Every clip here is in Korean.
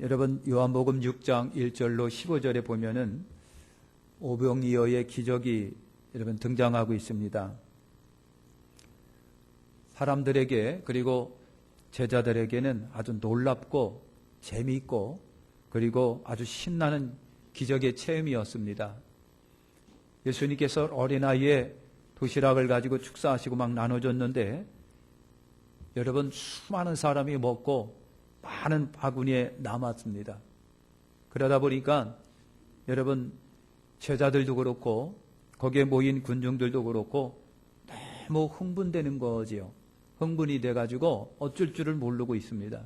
여러분 요한복음 6장 1절로 15절에 보면은 오병이어의 기적이 여러분 등장하고 있습니다. 사람들에게 그리고 제자들에게는 아주 놀랍고 재미있고 그리고 아주 신나는 기적의 체험이었습니다. 예수님께서 어린아이에 도시락을 가지고 축사하시고 막 나눠줬는데 여러분 수많은 사람이 먹고 많은 바구니에 남았습니다. 그러다 보니까 여러분 제자들도 그렇고 거기에 모인 군중들도 그렇고 너무 흥분되는 거지요. 흥분이 돼가지고 어쩔 줄을 모르고 있습니다.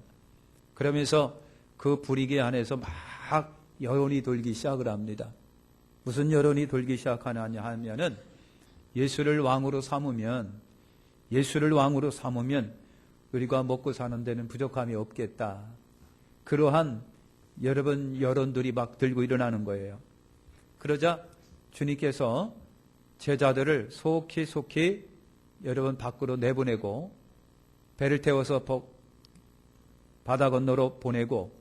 그러면서 그 분위기 안에서 막 여론이 돌기 시작을 합니다. 무슨 여론이 돌기 시작하냐 하면은 예수를 왕으로 삼으면 우리가 먹고 사는 데는 부족함이 없겠다. 그러한 여러분 여론들이 막 들고 일어나는 거예요. 그러자 주님께서 제자들을 속히 여러분 밖으로 내보내고 배를 태워서 바다 건너로 보내고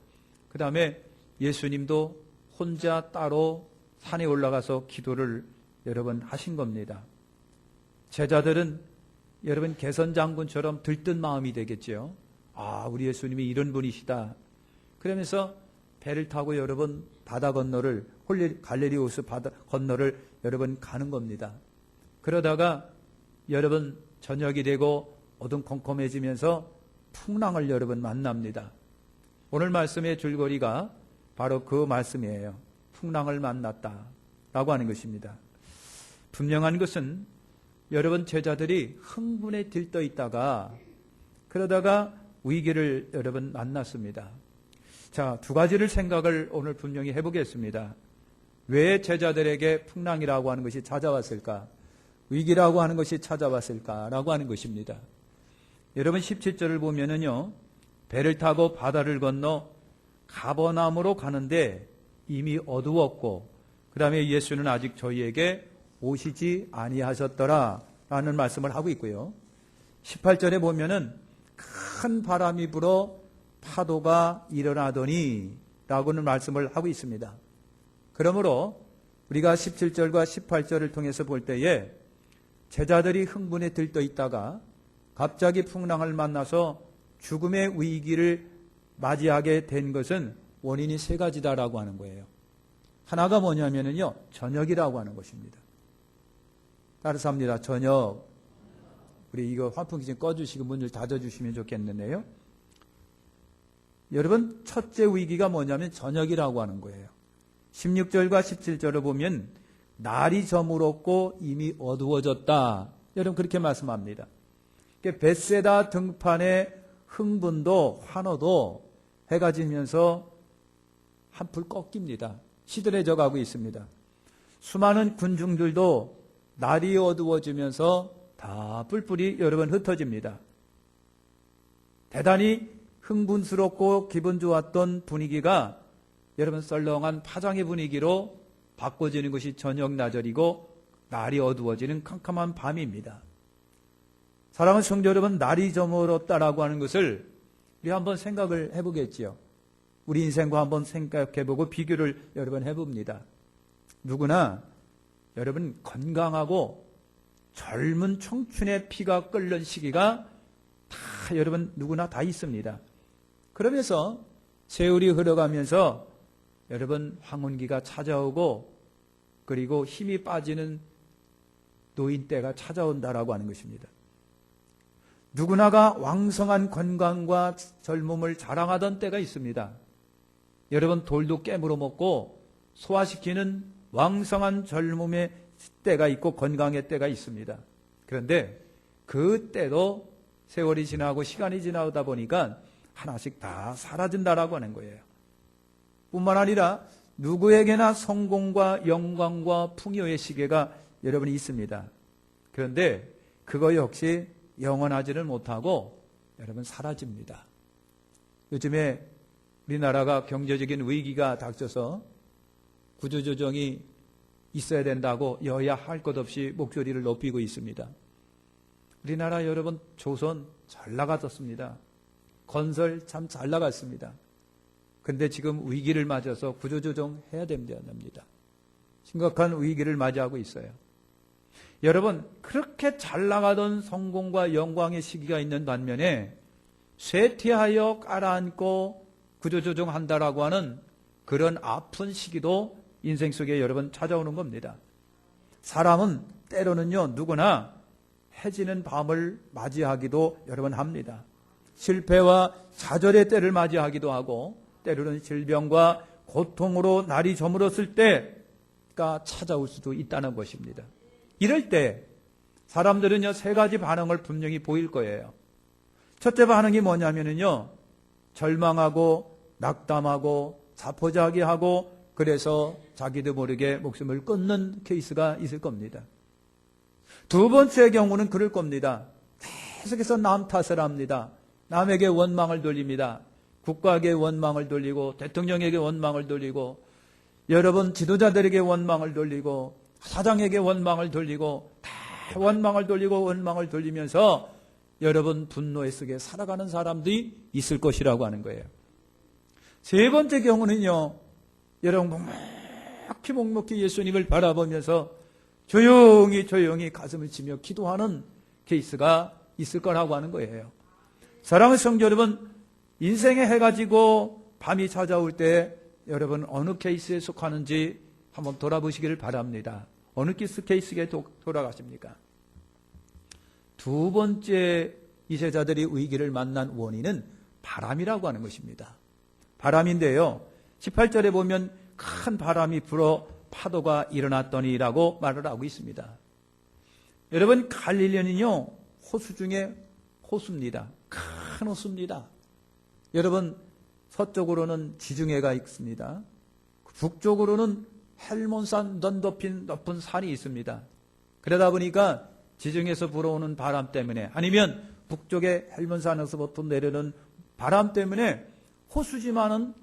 그 다음에 예수님도 혼자 따로 산에 올라가서 기도를 여러분 하신 겁니다. 제자들은 여러분 개선장군처럼 들뜬 마음이 되겠죠. 아, 우리 예수님이 이런 분이시다. 그러면서 배를 타고 여러분 바다 건너를 갈릴리우스 바다 건너를 여러분 가는 겁니다. 그러다가 여러분 저녁이 되고 어둠컴컴해지면서 풍랑을 여러분 만납니다. 오늘 말씀의 줄거리가 바로 그 말씀이에요. 풍랑을 만났다라고 하는 것입니다. 분명한 것은 여러분 제자들이 흥분에 들떠 있다가 그러다가 위기를 여러분 만났습니다. 자, 두 가지를 생각을 오늘 분명히 해보겠습니다. 왜 제자들에게 풍랑이라고 하는 것이 찾아왔을까? 위기라고 하는 것이 찾아왔을까라고 하는 것입니다. 여러분 17절을 보면은요, 배를 타고 바다를 건너 가버나움으로 가는데 이미 어두웠고 그 다음에 예수는 아직 저희에게 오시지 아니하셨더라 라는 말씀을 하고 있고요. 18절에 보면은 큰 바람이 불어 파도가 일어나더니 라고는 말씀을 하고 있습니다. 그러므로 우리가 17절과 18절을 통해서 볼 때에 제자들이 흥분에 들떠 있다가 갑자기 풍랑을 만나서 죽음의 위기를 맞이하게 된 것은 원인이 세 가지다라고 하는 거예요. 하나가 뭐냐면요, 저녁이라고 하는 것입니다. 따라서 합니다. 저녁. 우리 이거 환풍기 좀 꺼주시고 문을 닫아주시면 좋겠는데요. 여러분, 첫째 위기가 뭐냐면 저녁이라고 하는 거예요. 16절과 17절을 보면 날이 저물었고 이미 어두워졌다. 여러분 그렇게 말씀합니다. 벳세다 등판의 흥분도 환호도 해가 지면서 한풀 꺾입니다. 시들해져 가고 있습니다. 수많은 군중들도 날이 어두워지면서 다 뿔뿔이 여러분 흩어집니다. 대단히 흥분스럽고 기분 좋았던 분위기가 여러분 썰렁한 파장의 분위기로 바꿔지는 것이 저녁 나절이고 날이 어두워지는 캄캄한 밤입니다. 사랑하는 성도 여러분, 날이 저물었다라고 하는 것을 우리 한번 생각을 해보겠지요. 우리 인생과 한번 생각해보고 비교를 여러분 해봅니다. 누구나 여러분 건강하고 젊은 청춘의 피가 끓는 시기가 다 여러분 누구나 다 있습니다. 그러면서 세월이 흘러가면서 여러분 황혼기가 찾아오고 그리고 힘이 빠지는 노인 때가 찾아온다라고 하는 것입니다. 누구나가 왕성한 건강과 젊음을 자랑하던 때가 있습니다. 여러분 돌도 깨물어 먹고 소화시키는 왕성한 젊음의 때가 있고 건강의 때가 있습니다. 그런데 그 때도 세월이 지나고 시간이 지나다 보니까 하나씩 다 사라진다라고 하는 거예요. 뿐만 아니라 누구에게나 성공과 영광과 풍요의 시계가 여러분이 있습니다. 그런데 그거 역시 영원하지는 못하고 여러분 사라집니다. 요즘에 우리나라가 경제적인 위기가 닥쳐서 구조조정이 있어야 된다고 여야 할 것 없이 목소리를 높이고 있습니다. 우리나라 여러분 조선 잘 나갔었습니다. 건설 참 잘 나갔습니다. 그런데 지금 위기를 맞아서 구조조정해야 됩니다. 심각한 위기를 맞이하고 있어요. 여러분, 그렇게 잘 나가던 성공과 영광의 시기가 있는 반면에 쇠퇴하여 깔아앉고 구조조정한다라고 하는 그런 아픈 시기도 인생 속에 여러분 찾아오는 겁니다. 사람은 때로는요, 누구나 해지는 밤을 맞이하기도 여러분 합니다. 실패와 좌절의 때를 맞이하기도 하고, 때로는 질병과 고통으로 날이 저물었을 때가 찾아올 수도 있다는 것입니다. 이럴 때 사람들은요, 세 가지 반응을 분명히 보일 거예요. 첫째 반응이 뭐냐면요, 절망하고 낙담하고 자포자기하고, 그래서 자기도 모르게 목숨을 끊는 케이스가 있을 겁니다. 두 번째 경우는 그럴 겁니다. 계속해서 남 탓을 합니다. 남에게 원망을 돌립니다. 국가에게 원망을 돌리고, 대통령에게 원망을 돌리고, 여러분 지도자들에게 원망을 돌리고, 사장에게 원망을 돌리고, 다 원망을 돌리면서 여러분 분노의 속에 살아가는 사람들이 있을 것이라고 하는 거예요. 세 번째 경우는요, 여러분 묵묵히 예수님을 바라보면서 조용히 가슴을 치며 기도하는 케이스가 있을 거라고 하는 거예요. 사랑하는 성도 여러분, 인생의 해가 지고 밤이 찾아올 때 여러분 어느 케이스에 속하는지 한번 돌아보시기를 바랍니다. 어느 케이스에 돌아가십니까? 두 번째 이 세자들이 위기를 만난 원인은 바람이라고 하는 것입니다. 바람인데요, 18절에 보면 큰 바람이 불어 파도가 일어났더니라고 말을 하고 있습니다. 여러분, 갈릴리는요, 호수 중에 호수입니다. 큰 호수입니다. 여러분, 서쪽으로는 지중해가 있습니다. 북쪽으로는 헬몬산 높은 산이 있습니다. 그러다 보니까 지중해에서 불어오는 바람 때문에, 아니면 북쪽의 헬몬산에서부터 내려오는 바람 때문에, 호수지만은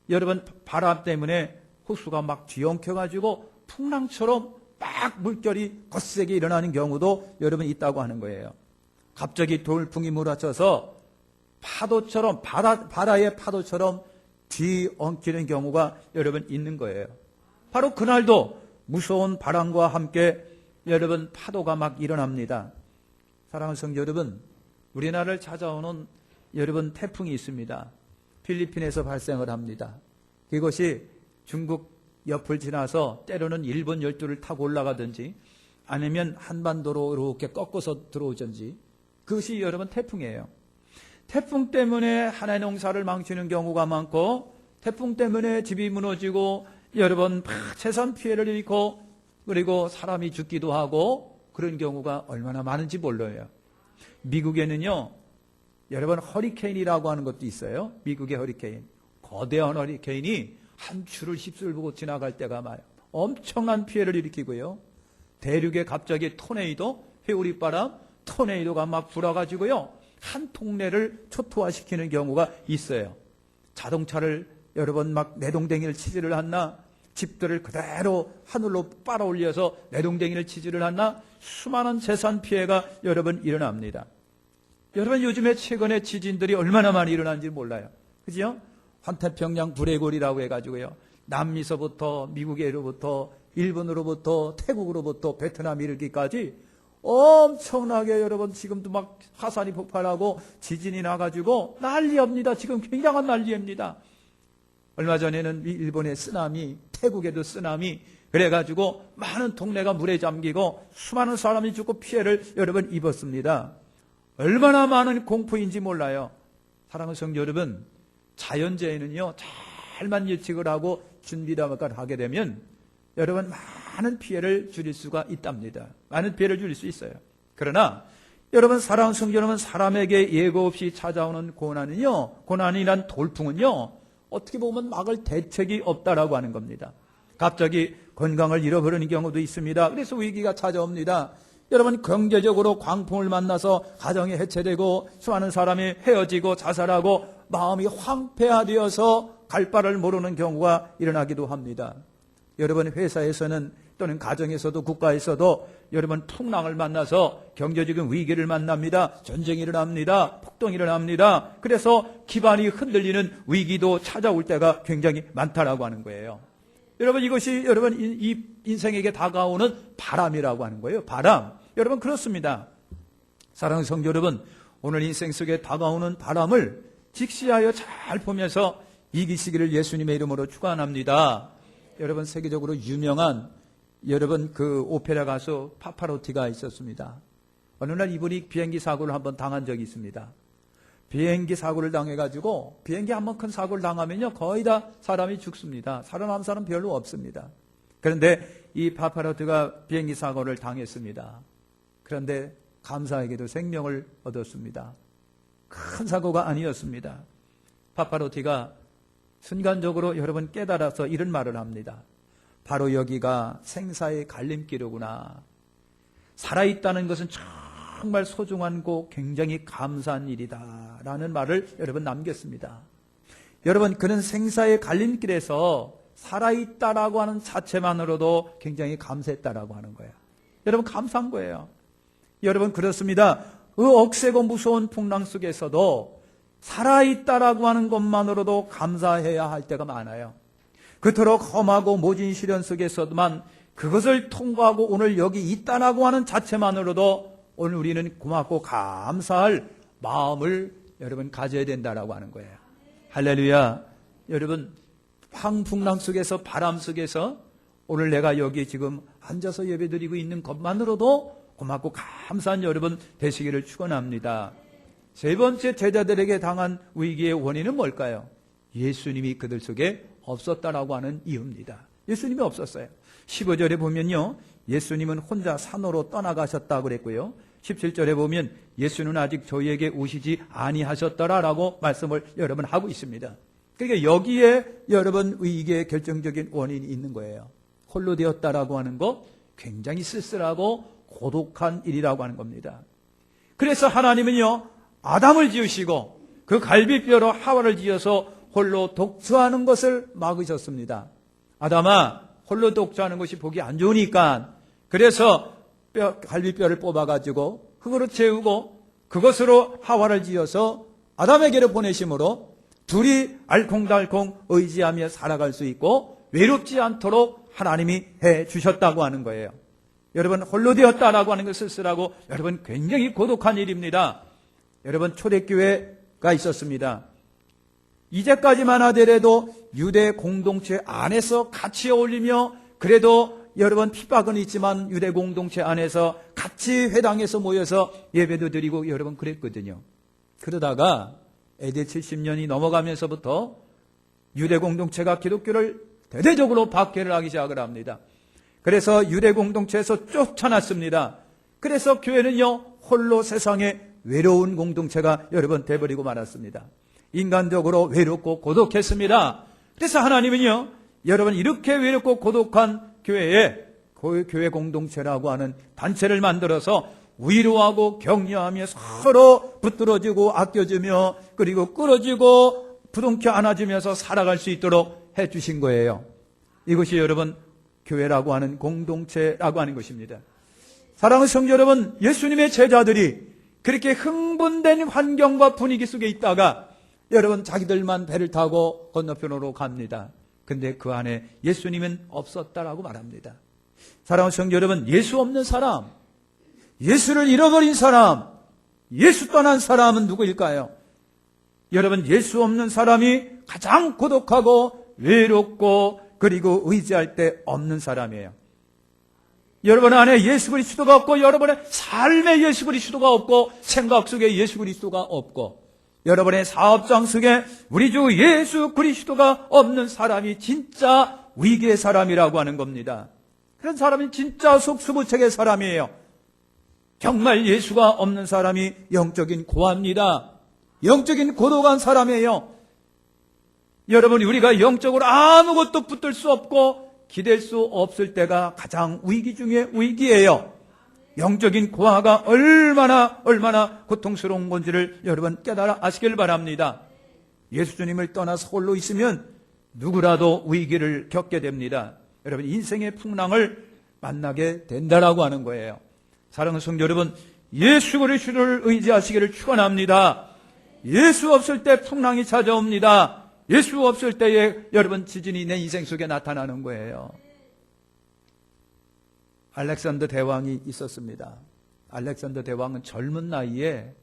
여러분 바람 때문에 호수가 막 뒤엉켜가지고 풍랑처럼 막 물결이 거세게 일어나는 경우도 여러분 있다고 하는 거예요. 갑자기 돌풍이 몰아쳐서 파도처럼, 바다의 파도처럼 뒤엉키는 경우가 여러분 있는 거예요. 바로 그날도 무서운 바람과 함께 여러분 파도가 막 일어납니다. 사랑하는 성도 여러분, 우리나라를 찾아오는 여러분 태풍이 있습니다. 필리핀에서 발생을 합니다. 그것이 중국 옆을 지나서 때로는 일본 열도를 타고 올라가든지, 아니면 한반도로 이렇게 꺾어서 들어오든지, 그것이 여러분 태풍이에요. 태풍 때문에 하나의 농사를 망치는 경우가 많고, 태풍 때문에 집이 무너지고 여러분 재산 피해를 입고, 그리고 사람이 죽기도 하고, 그런 경우가 얼마나 많은지 몰라요. 미국에는요, 여러분 허리케인이라고 하는 것도 있어요. 미국의 허리케인, 거대한 허리케인이 한 줄을 휩쓸고 지나갈 때가 많아요. 엄청난 피해를 일으키고요. 대륙에 갑자기 토네이도, 회오리바람, 토네이도가 막 불어가지고요, 한 동네를 초토화시키는 경우가 있어요. 자동차를 여러분 막 내동댕이를 치지를 않나, 집들을 그대로 하늘로 빨아올려서 내동댕이를 치지를 않나, 수많은 재산 피해가 여러분 일어납니다. 여러분 요즘에 최근에 지진들이 얼마나 많이 일어나는지 몰라요. 그죠? 환태평양 불레골이라고 해가지고요, 남미서부터 미국에로부터 일본으로부터 태국으로부터 베트남 이르기까지 엄청나게 여러분 지금도 막 화산이 폭발하고 지진이 나가지고 난리입니다. 지금 굉장한 난리입니다. 얼마 전에는 일본의 쓰나미, 태국에도 쓰나미, 그래가지고 많은 동네가 물에 잠기고 수많은 사람이 죽고 피해를 여러분 입었습니다. 얼마나 많은 공포인지 몰라요. 사랑하는 성도 여러분, 자연재해는요, 잘만 예측을 하고 준비를 하게 되면 여러분 많은 피해를 줄일 수가 있답니다. 많은 피해를 줄일 수 있어요. 그러나 여러분, 사랑하는 성도 여러분, 사람에게 예고 없이 찾아오는 고난이란 돌풍은요, 어떻게 보면 막을 대책이 없다라고 하는 겁니다. 갑자기 건강을 잃어버리는 경우도 있습니다. 그래서 위기가 찾아옵니다. 여러분, 경제적으로 광풍을 만나서 가정이 해체되고 수많은 사람이 헤어지고 자살하고 마음이 황폐화되어서 갈 바를 모르는 경우가 일어나기도 합니다. 여러분, 회사에서는 또는 가정에서도 국가에서도 여러분 풍랑을 만나서 경제적인 위기를 만납니다. 전쟁이 일어납니다. 폭동이 일어납니다. 그래서 기반이 흔들리는 위기도 찾아올 때가 굉장히 많다라고 하는 거예요. 여러분, 이것이 여러분 이 인생에게 다가오는 바람이라고 하는 거예요. 바람. 여러분, 그렇습니다. 사랑하는 성도 여러분, 오늘 인생 속에 다가오는 바람을 직시하여 잘 보면서 이기시기를 예수님의 이름으로 축원합니다. 여러분, 세계적으로 유명한 여러분 그 오페라 가수 파파로티가 있었습니다. 어느 날 이분이 비행기 사고를 한번 당한 적이 있습니다. 비행기 사고를 당해가지고 비행기 한번 큰 사고를 당하면요 거의 다 사람이 죽습니다. 살아남은 사람 별로 없습니다. 그런데 이 파파로티가 비행기 사고를 당했습니다. 그런데 감사하게도 생명을 얻었습니다. 큰 사고가 아니었습니다. 파파로티가 순간적으로 여러분 깨달아서 이런 말을 합니다. 바로 여기가 생사의 갈림길이구나. 살아있다는 것은 정말 소중하고 굉장히 감사한 일이다 라는 말을 여러분 남겼습니다. 여러분, 그는 생사의 갈림길에서 살아있다라고 하는 자체만으로도 굉장히 감사했다라고 하는 거예요. 여러분, 감사한 거예요. 여러분, 그렇습니다. 그 억세고 무서운 풍랑 속에서도 살아있다라고 하는 것만으로도 감사해야 할 때가 많아요. 그토록 험하고 모진 시련 속에서만 그것을 통과하고 오늘 여기 있다라고 하는 자체만으로도 오늘 우리는 고맙고 감사할 마음을 여러분 가져야 된다라고 하는 거예요. 할렐루야. 여러분, 황풍랑 속에서 바람 속에서 오늘 내가 여기 지금 앉아서 예배드리고 있는 것만으로도 고맙고 감사한 여러분 되시기를 축원합니다. 세 번째, 제자들에게 당한 위기의 원인은 뭘까요? 예수님이 그들 속에 없었다라고 하는 이유입니다. 예수님이 없었어요. 15절에 보면요, 예수님은 혼자 산으로 떠나가셨다고 그랬고요, 17절에 보면 예수는 아직 저희에게 오시지 아니하셨더라라고 말씀을 여러분 하고 있습니다. 그러니까 여기에 여러분 위기의 결정적인 원인이 있는 거예요. 홀로 되었다라고 하는 거 굉장히 쓸쓸하고 고독한 일이라고 하는 겁니다. 그래서 하나님은요, 아담을 지으시고 그 갈비뼈로 하와를 지어서 홀로 독처하는 것을 막으셨습니다. 아담아, 홀로 독처하는 것이 보기 안 좋으니까 그래서 갈비뼈를 뽑아가지고 그거로 채우고 그것으로 하와를 지어서 아담에게로 보내심으로 둘이 알콩달콩 의지하며 살아갈 수 있고 외롭지 않도록 하나님이 해주셨다고 하는 거예요. 여러분, 홀로 되었다라고 하는 것을 쓰라고 여러분 굉장히 고독한 일입니다. 여러분, 초대교회가 있었습니다. 이제까지만 하더라도 유대 공동체 안에서 같이 어울리며 그래도 여러분 핍박은 있지만 유대 공동체 안에서 같이 회당에서 모여서 예배도 드리고 여러분 그랬거든요. 그러다가 AD 70년이 넘어가면서부터 유대 공동체가 기독교를 대대적으로 박해를 하기 시작을 합니다. 그래서 유대 공동체에서 쫓아났습니다. 그래서 교회는요, 홀로 세상에 외로운 공동체가 여러분 돼버리고 말았습니다. 인간적으로 외롭고 고독했습니다. 그래서 하나님은요, 여러분 이렇게 외롭고 고독한 교회에 교회 공동체라고 하는 단체를 만들어서 위로하고 격려하며 서로 붙들어주고 아껴주며 그리고 끌어주고 부둥켜 안아주면서 살아갈 수 있도록 해주신 거예요. 이것이 여러분 교회라고 하는 공동체라고 하는 것입니다. 사랑하는 성도 여러분, 예수님의 제자들이 그렇게 흥분된 환경과 분위기 속에 있다가 여러분 자기들만 배를 타고 건너편으로 갑니다. 근데 그 안에 예수님은 없었다라고 말합니다. 사랑하는 성도 여러분, 예수 없는 사람, 예수를 잃어버린 사람, 예수 떠난 사람은 누구일까요? 여러분, 예수 없는 사람이 가장 고독하고 외롭고 그리고 의지할 데 없는 사람이에요. 여러분 안에 예수 그리스도가 없고 여러분의 삶에 예수 그리스도가 없고 생각 속에 예수 그리스도가 없고 여러분의 사업장 속에 우리 주 예수 그리스도가 없는 사람이 진짜 위기의 사람이라고 하는 겁니다. 그런 사람이 진짜 속수무책의 사람이에요. 정말 예수가 없는 사람이 영적인 고아입니다. 영적인 고독한 사람이에요. 여러분, 우리가 영적으로 아무것도 붙들 수 없고 기댈 수 없을 때가 가장 위기 중에 위기예요. 영적인 고아가 얼마나 고통스러운 건지를 여러분 깨달아 아시길 바랍니다. 예수님을 떠나서 홀로 있으면 누구라도 위기를 겪게 됩니다. 여러분, 인생의 풍랑을 만나게 된다라고 하는 거예요. 사랑하는 성도 여러분, 예수 그리스도를 의지하시기를 축원합니다. 예수 없을 때 풍랑이 찾아옵니다. 예수 없을 때에 여러분 지진이 내 인생 속에 나타나는 거예요. 알렉산더 대왕이 있었습니다. 알렉산더 대왕은 젊은 나이에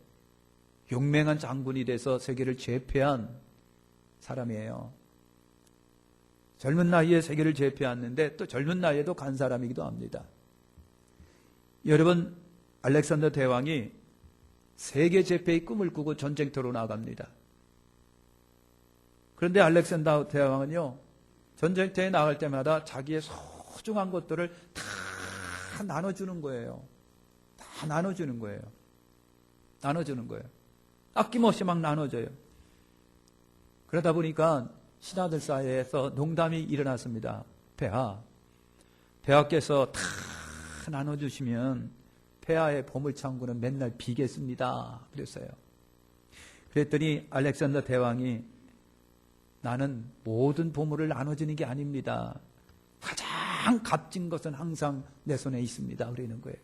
용맹한 장군이 돼서 세계를 제패한 사람이에요. 젊은 나이에 세계를 제패했는데 또 젊은 나이에도 간 사람이기도 합니다. 여러분, 알렉산더 대왕이 세계 제패의 꿈을 꾸고 전쟁터로 나갑니다. 그런데 알렉산더 대왕은요, 전쟁터에 나갈 때마다 자기의 소중한 것들을 다 나눠주는 거예요. 다 나눠주는 거예요. 나눠주는 거예요. 아낌없이 막 나눠줘요. 그러다 보니까 신하들 사이에서 농담이 일어났습니다. 폐하께서 다 나눠주시면 폐하의 보물창고는 맨날 비겠습니다. 그랬어요. 그랬더니 알렉산더 대왕이 나는 모든 보물을 나눠주는 게 아닙니다. 가장 값진 것은 항상 내 손에 있습니다. 그러는 거예요.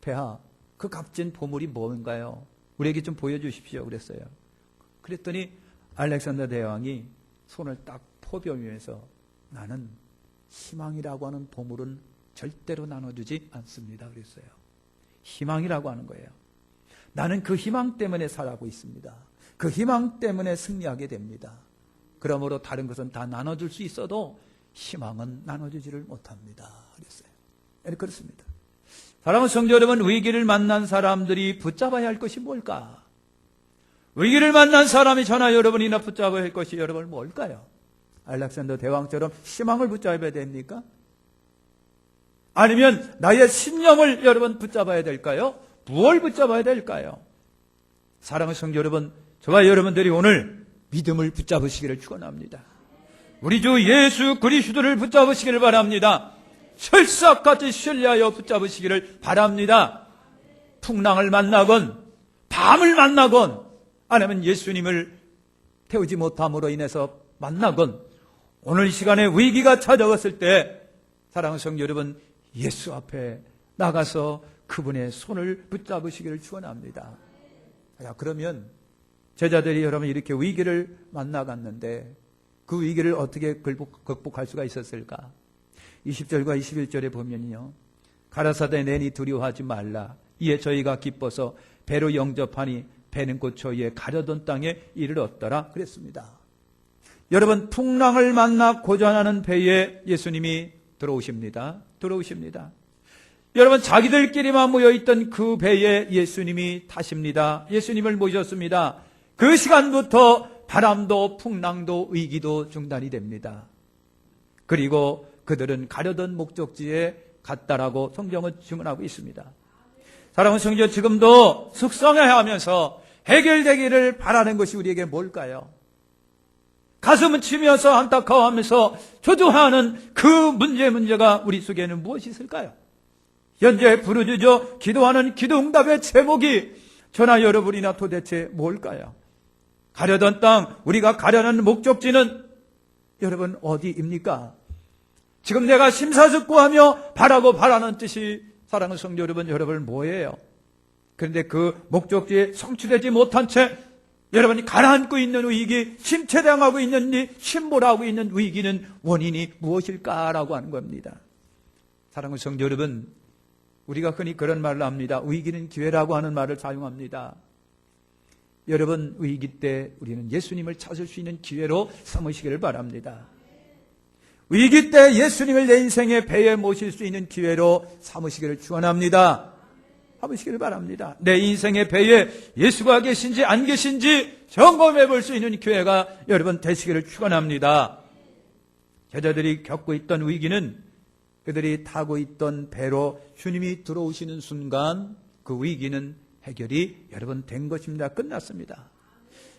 폐하, 그 값진 보물이 뭔가요? 우리에게 좀 보여주십시오. 그랬어요. 그랬더니 알렉산더 대왕이 손을 딱 포병하면서 나는 희망이라고 하는 보물은 절대로 나눠주지 않습니다. 그랬어요. 희망이라고 하는 거예요. 나는 그 희망 때문에 살아가고 있습니다. 그 희망 때문에 승리하게 됩니다. 그러므로 다른 것은 다 나눠줄 수 있어도 희망은 나눠주지를 못합니다. 그랬어요. 그렇습니다. 사랑하는 성도 여러분, 위기를 만난 사람들이 붙잡아야 할 것이 뭘까? 위기를 만난 사람이 저나 여러분이나 붙잡아야 할 것이 여러분 뭘까요? 알렉산더 대왕처럼 희망을 붙잡아야 됩니까? 아니면 나의 신념을 여러분 붙잡아야 될까요? 무엇을 붙잡아야 될까요? 사랑하는 성도 여러분, 저와 여러분들이 오늘 믿음을 붙잡으시기를 축원합니다. 우리 주 예수 그리스도를 붙잡으시기를 바랍니다. 철석같이 신뢰하여 붙잡으시기를 바랍니다. 풍랑을 만나건 밤을 만나건 아니면 예수님을 태우지 못함으로 인해서 만나건 오늘 이 시간에 위기가 찾아왔을 때 사랑하는 성도 여러분, 예수 앞에 나가서 그분의 손을 붙잡으시기를 축원합니다. 그러면 제자들이 여러분 이렇게 위기를 만나갔는데 그 위기를 어떻게 극복할 수가 있었을까? 20절과 21절에 보면요, 가라사대 내니 두려워하지 말라. 이에 저희가 기뻐서 배로 영접하니 배는 곧 저희의 가려던 땅에 이르렀더라 그랬습니다. 여러분, 풍랑을 만나 고전하는 배에 예수님이 들어오십니다. 여러분, 자기들끼리만 모여있던 그 배에 예수님이 타십니다. 예수님을 모셨습니다. 그 시간부터 바람도 풍랑도 위기도 중단이 됩니다. 그리고 그들은 가려던 목적지에 갔다라고 성경은 증언하고 있습니다. 사랑하는 성도, 지금도 숙성해하면서 해결되기를 바라는 것이 우리에게 뭘까요? 가슴은 치면서 안타까워하면서 초조해하는 그 문제가 우리 속에는 무엇이 있을까요? 현재 부르짖어 기도하는 기도응답의 제목이 저나 여러분이나 도대체 뭘까요? 가려던 땅, 우리가 가려는 목적지는 여러분 어디입니까? 지금 내가 심사숙고하며 바라는 뜻이 사랑하는 성도 여러분 뭐예요? 그런데 그 목적지에 성취되지 못한 채 여러분이 가라앉고 있는 위기, 침체당하고 있는 침몰하고 있는 위기는 원인이 무엇일까라고 하는 겁니다. 사랑하는 성도 여러분, 우리가 흔히 그런 말을 합니다. 위기는 기회라고 하는 말을 사용합니다. 여러분, 위기 때 우리는 예수님을 찾을 수 있는 기회로 삼으시기를 바랍니다. 위기 때 예수님을 내 인생의 배에 모실 수 있는 기회로 삼으시기를 축원합니다. 삼으시기를 바랍니다. 내 인생의 배에 예수가 계신지 안 계신지 점검해 볼 수 있는 기회가 여러분 되시기를 축원합니다. 제자들이 겪고 있던 위기는 그들이 타고 있던 배로 주님이 들어오시는 순간 그 위기는 해결이 여러분 된 것입니다. 끝났습니다.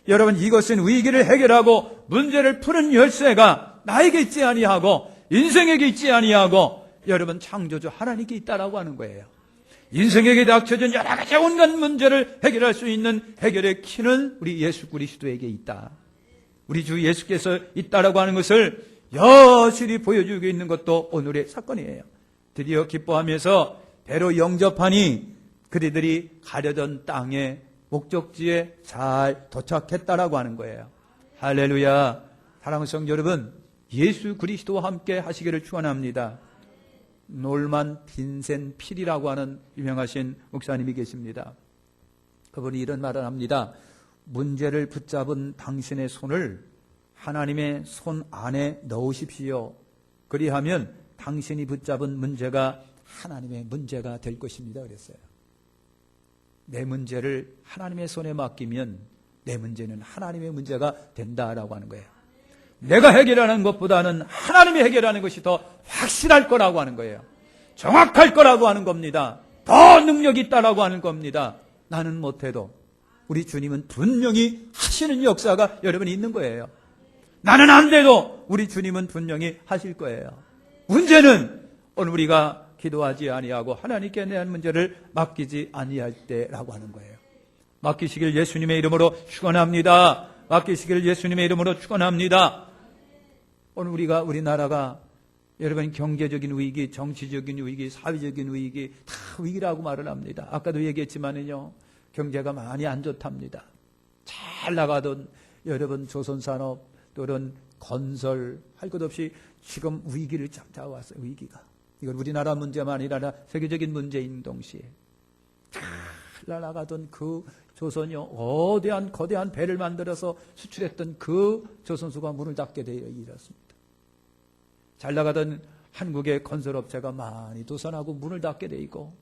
여러분, 이것은 위기를 해결하고 문제를 푸는 열쇠가 나에게 있지 아니하고 인생에게 있지 아니하고 여러분 창조주 하나님께 있다라고 하는 거예요. 인생에게 닥쳐진 여러 가지 온갖 문제를 해결할 수 있는 해결의 키는 우리 예수 그리스도에게 있다. 우리 주 예수께서 있다라고 하는 것을 여실히 보여주고 있는 것도 오늘의 사건이에요. 드디어 기뻐하면서 배로 영접하니 그들이 가려던 땅에 목적지에 잘 도착했다라고 하는 거예요. 할렐루야. 사랑하는 성도 여러분, 예수 그리스도와 함께 하시기를 축원합니다. 놀만 빈센 필이라고 하는 유명하신 목사님이 계십니다. 그분이 이런 말을 합니다. 문제를 붙잡은 당신의 손을 하나님의 손 안에 넣으십시오. 그리하면 당신이 붙잡은 문제가 하나님의 문제가 될 것입니다. 그랬어요. 내 문제를 하나님의 손에 맡기면 내 문제는 하나님의 문제가 된다라고 하는 거예요. 내가 해결하는 것보다는 하나님이 해결하는 것이 더 확실할 거라고 하는 거예요. 정확할 거라고 하는 겁니다. 더 능력이 있다라고 하는 겁니다. 나는 못해도 우리 주님은 분명히 하시는 역사가 여러분 있는 거예요. 나는 안 돼도 우리 주님은 분명히 하실 거예요. 문제는 오늘 우리가 기도하지 아니하고 하나님께 대한 문제를 맡기지 아니할 때라고 하는 거예요. 맡기시길 예수님의 이름으로 축원합니다. 맡기시길 예수님의 이름으로 축원합니다. 오늘 우리나라가 여러분 경제적인 위기, 정치적인 위기, 사회적인 위기 다 위기라고 말을 합니다. 아까도 얘기했지만은요, 경제가 많이 안 좋답니다. 잘 나가던 여러분 조선산업 또는 건설 할 것 없이 지금 위기를 잡아왔어요. 위기가. 이건 우리나라 문제만 아니라 세계적인 문제인 동시에 잘 나가던 그 조선이요, 거대한 배를 만들어서 수출했던 그 조선소가 문을 닫게 되어 이렇습니다. 잘 나가던 한국의 건설업체가 많이 도산하고 문을 닫게 돼 있고,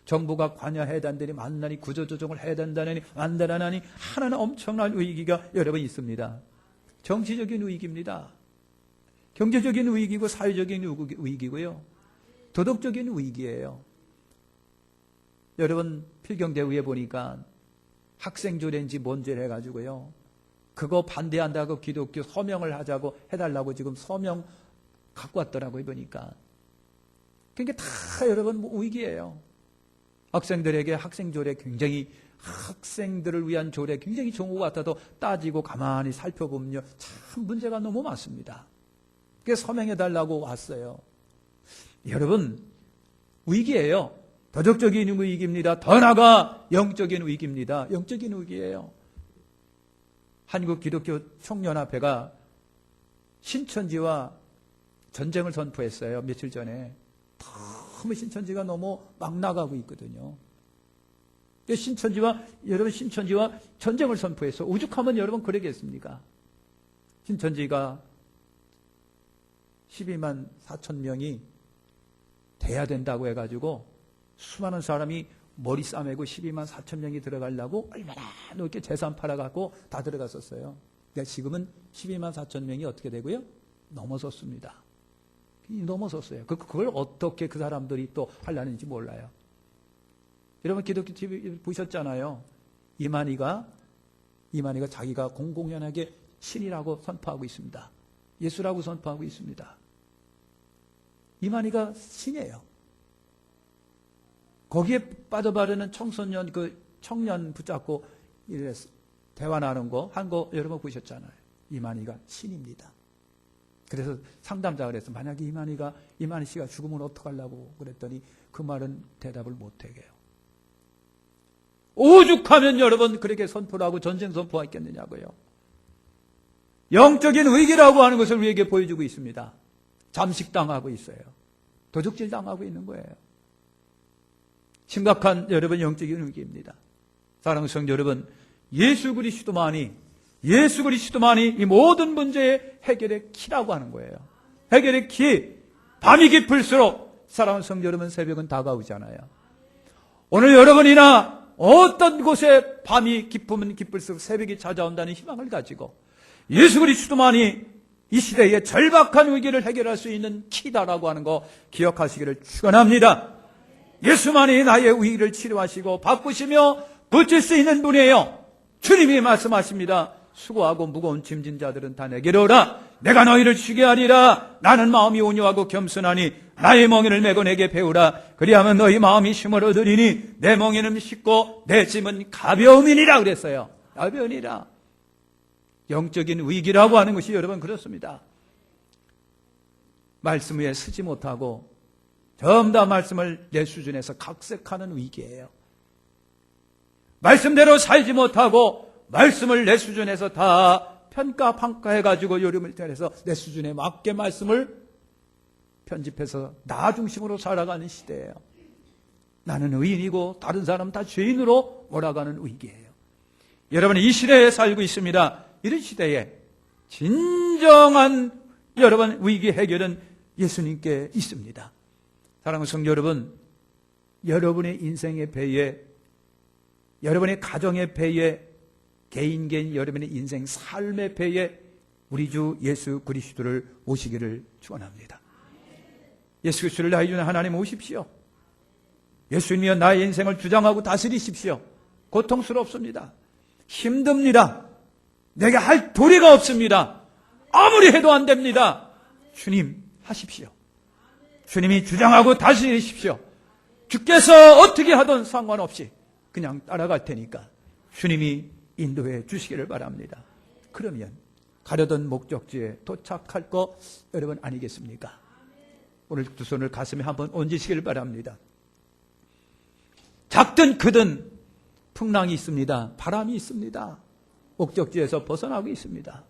정부가 관여해야 된다니 만나니 구조조정을 해야 된다니 만들어나니 하나는 엄청난 위기가 여러분 있습니다. 정치적인 위기입니다. 경제적인 위기고 사회적인 위기고요. 도덕적인 위기예요. 여러분 필경대회에 보니까 학생조례인지 뭔지를 해가지고요, 그거 반대한다고 기독교 서명을 하자고 해달라고 지금 서명 갖고 왔더라고요. 보니까. 그러니까 다 여러분 위기예요. 학생들에게 학생조례 굉장히, 학생들을 위한 조례 굉장히 좋은 것 같아도 따지고 가만히 살펴보면요, 참 문제가 너무 많습니다. 그래서 서명해달라고 왔어요. 여러분 위기예요. 도덕적인 위기입니다. 더 나아가 영적인 위기입니다. 영적인 위기예요. 한국 기독교 총연합회가 신천지와 전쟁을 선포했어요. 며칠 전에. 너무 신천지가 너무 막 나가고 있거든요. 신천지와 전쟁을 선포해서 오죽하면 여러분 그러겠습니까? 신천지가 12만 4천 명이 돼야 된다고 해가지고 수많은 사람이 머리 싸매고 12만 4천 명이 들어가려고 얼마나 높게 재산 팔아갖고 다 들어갔었어요. 그러니까 지금은 12만 4천 명이 어떻게 되고요? 넘어섰습니다. 넘어섰어요. 그걸 어떻게 그 사람들이 또 하려는지 몰라요. 여러분 기독교 TV 보셨잖아요. 이만희가 자기가 공공연하게 신이라고 선포하고 있습니다. 예수라고 선포하고 있습니다. 이만희가 신이에요. 거기에 빠져버리는 청년 붙잡고 대화 나누는 거 한 거 여러분 보셨잖아요. 이만희가 신입니다. 그래서 상담자가 그랬어. 만약에 이만희 씨가 죽으면 어떡하려고 그랬더니 그 말은 대답을 못하게 해요. 오죽하면 여러분 그렇게 선포를 하고 전쟁 선포했겠느냐고요. 영적인 위기라고 하는 것을 우리에게 보여주고 있습니다. 잠식당하고 있어요. 도적질 당하고 있는 거예요. 심각한 여러분 영적인 위기입니다. 사랑하는 성도 여러분, 예수 그리스도만이 이 모든 문제의 해결의 키라고 하는 거예요. 해결의 키. 밤이 깊을수록 사랑하는 성도 여러분, 새벽은 다가오잖아요. 오늘 여러분이나 어떤 곳에 밤이 깊으면 깊을수록 새벽이 찾아온다는 희망을 가지고 예수 그리스도만이 이 시대의 절박한 위기를 해결할 수 있는 키다라고 하는 거 기억하시기를 축원합니다. 예수만이 나의 위기를 치료하시고 바꾸시며 고칠 수 있는 분이에요. 주님이 말씀하십니다. 수고하고 무거운 짐진 자들은 다 내게로 오라. 내가 너희를 쉬게 하리라. 나는 마음이 온유하고 겸손하니 나의 멍에를 메고 내게 배우라. 그리하면 너희 마음이 쉼을 얻으리니 내 멍에는 쉽고 내 짐은 가벼움이니라 그랬어요. 가벼우니라. 영적인 위기라고 하는 것이 여러분 그렇습니다. 말씀 위에 서지 못하고 전부 다 말씀을 내 수준에서 각색하는 위기예요. 말씀대로 살지 못하고 말씀을 내 수준에서 다 평가해가지고 요름을 때려서 내 수준에 맞게 말씀을 편집해서 나 중심으로 살아가는 시대예요. 나는 의인이고 다른 사람 다 죄인으로 몰아가는 위기예요. 여러분, 이 시대에 살고 있습니다. 이런 시대에 진정한 여러분 위기 해결은 예수님께 있습니다. 사랑하는 성도 여러분, 여러분의 인생의 배에, 여러분의 가정의 배에, 개인 여러분의 인생 삶의 배에 우리 주 예수 그리스도를 모시기를 축원합니다. 예수 그리스도를 나의 주 하나님 오십시오. 예수님이여 나의 인생을 주장하고 다스리십시오. 고통스럽습니다. 힘듭니다. 내게 할 도리가 없습니다. 아무리 해도 안 됩니다. 주님 하십시오. 주님이 주장하고 다스리십시오. 주께서 어떻게 하든 상관없이 그냥 따라갈 테니까 주님이 인도해 주시기를 바랍니다. 그러면 가려던 목적지에 도착할 거 여러분 아니겠습니까? 오늘 두 손을 가슴에 한번 얹으시기를 바랍니다. 작든 크든 풍랑이 있습니다. 바람이 있습니다. 목적지에서 벗어나고 있습니다.